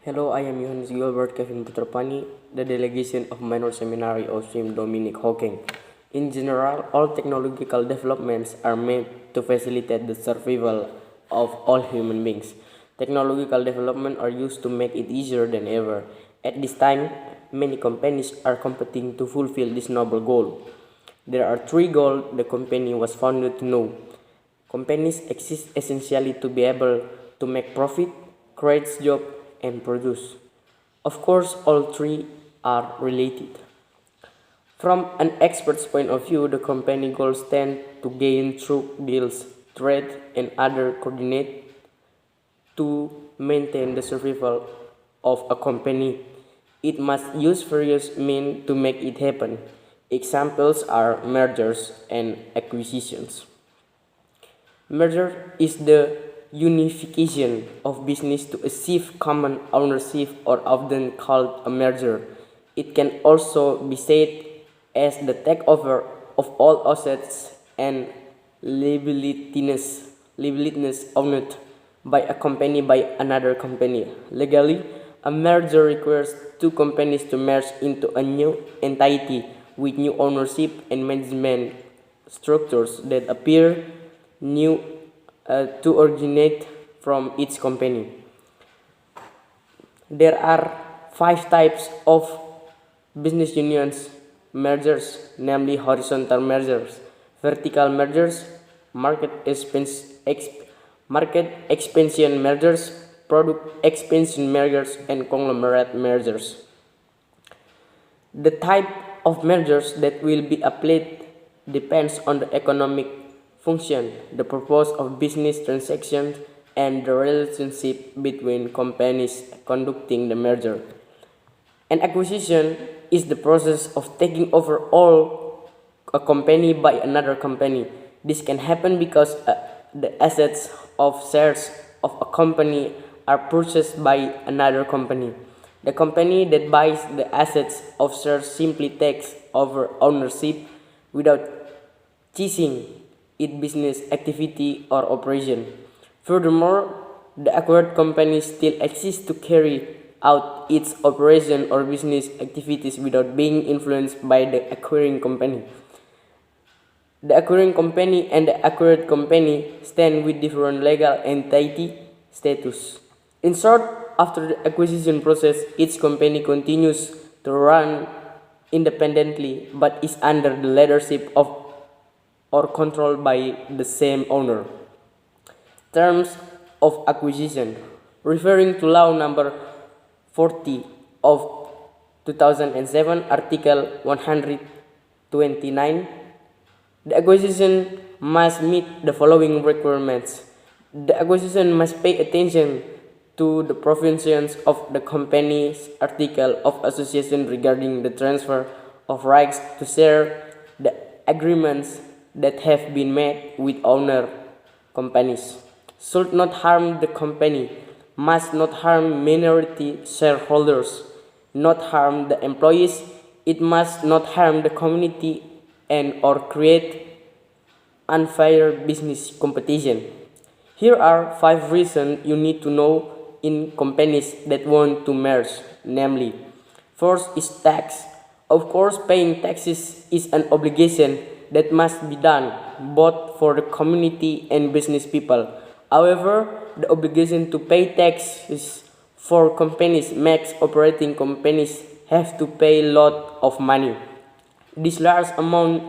Hello, I am Yohanes Kevin Putra Pani, the delegation of Minor Seminary of Sim Dominic Hawking. In general, all technological developments are made to facilitate the survival of all human beings. Technological development are used to make it easier than ever. At this time, many companies are competing to fulfill this noble goal. There are three goals the company was founded to know. Companies exist essentially to be able to make profit, create jobs, and produce. Of course, all three are related. From an expert's point of view, the company goals tend to gain through deals, trade, and other coordinate to maintain the survival of a company. It must use various means to make it happen. Examples are mergers and acquisitions. Merger is the unification of business to achieve common ownership, or often called a merger. It can also be said as the takeover of all assets and liabilities owned by a company by another company. Legally, a merger requires two companies to merge into a new entity with new ownership and management structures that appear new to originate from each company. There are five types of business unions mergers, namely horizontal mergers, vertical mergers, market expansion mergers, product expansion mergers, and conglomerate mergers. The type of mergers that will be applied depends on the economic function, the purpose of business transactions, and the relationship between companies conducting the merger. An acquisition is the process of taking over all a company by another company. This can happen because the assets of shares of a company are purchased by another company. The company that buys the assets of shares simply takes over ownership without ceasing its business activity or operation. Furthermore, the acquired company still exists to carry out its operation or business activities without being influenced by the acquiring company. The acquiring company and the acquired company stand with different legal entity status. In short, after the acquisition process, each company continues to run independently but is under the leadership of or controlled by the same owner. Terms of acquisition, referring to law number 40 of 2007, article 129, the acquisition must meet the following requirements. The acquisition must pay attention to the provisions of the company's article of association regarding the transfer of rights to share, the agreements that have been made with owner companies, should not harm the company, must not harm minority shareholders, not harm the employees, it must not harm the community and or create unfair business competition. Here are 5 reasons you need to know in companies that want to merge, namely, first is tax. Of course, paying taxes is an obligation that must be done both for the community and business people. However, the obligation to pay taxes for companies makes operating companies have to pay a lot of money. This large amount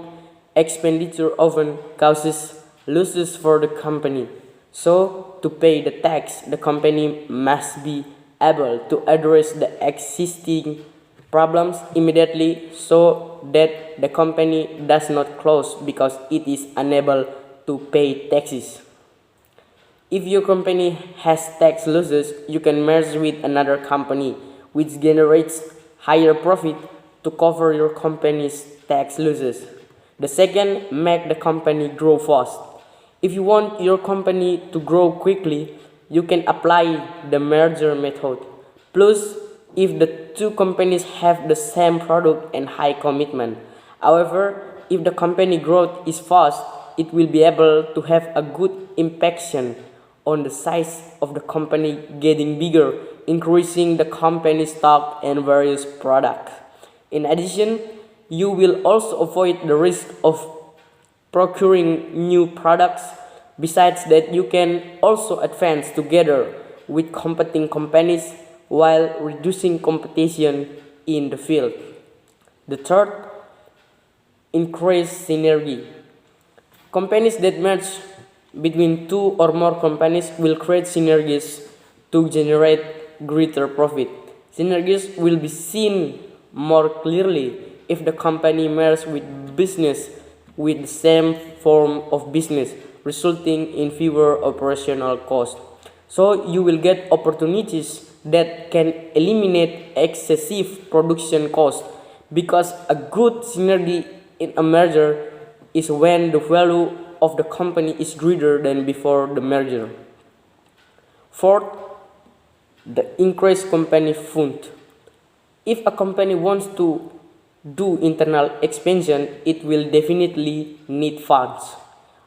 expenditure often causes losses for the company. So, to pay the tax, the company must be able to address the existing problems immediately so that the company does not close because it is unable to pay taxes. If your company has tax losses, you can merge with another company which generates higher profit to cover your company's tax losses. The second, make the company grow fast. If you want your company to grow quickly, you can apply the merger method. Plus, if the two companies have the same product and high commitment. However, if the company growth is fast, it will be able to have a good impact on the size of the company getting bigger increasing the company stock and various products. In addition, you will also avoid the risk of procuring new products. Besides that, you can also advance together with competing companies while reducing competition in the field. The third, increase synergy. Companies that merge between two or more companies will create synergies to generate greater profit. Synergies will be seen more clearly if the company merges with business with the same form of business, resulting in fewer operational costs. So you will get opportunities that can eliminate excessive production costs, because a good synergy in a merger is when the value of the company is greater than before the merger. Fourth, the increased company fund. If a company wants to do internal expansion, it will definitely need funds.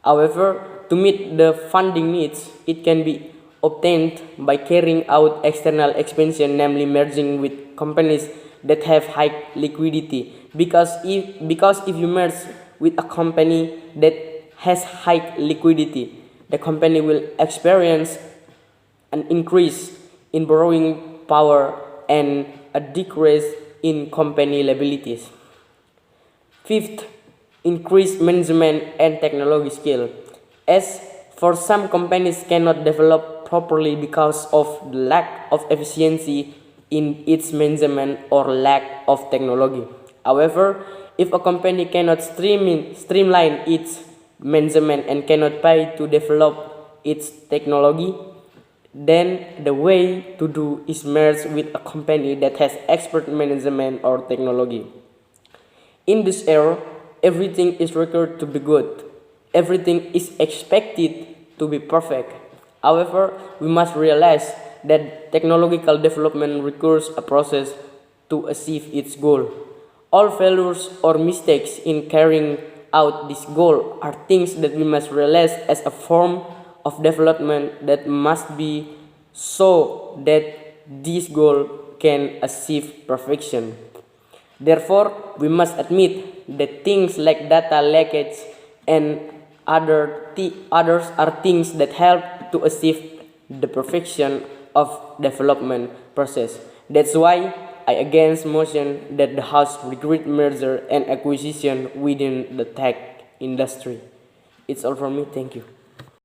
However, to meet the funding needs, it can be obtained by carrying out external expansion, namely merging with companies that have high liquidity. Because if you merge with a company that has high liquidity, the company will experience an increase in borrowing power and a decrease in company liabilities. Fifth, increase management and technology skill. As for some companies cannot develop properly because of the lack of efficiency in its management or lack of technology. However, if a company cannot streamline its management and cannot pay to develop its technology, then the way to do is merge with a company that has expert management or technology. In this era, everything is required to be good. Everything is expected to be perfect. However, we must realize that technological development requires a process to achieve its goal. All failures or mistakes in carrying out this goal are things that we must realize as a form of development that must be so that this goal can achieve perfection. Therefore, we must admit that things like data leakage and others are things that help to achieve the perfection of development process. That's why I against motion that the House regret merger and acquisition within the tech industry. It's all from me. Thank you.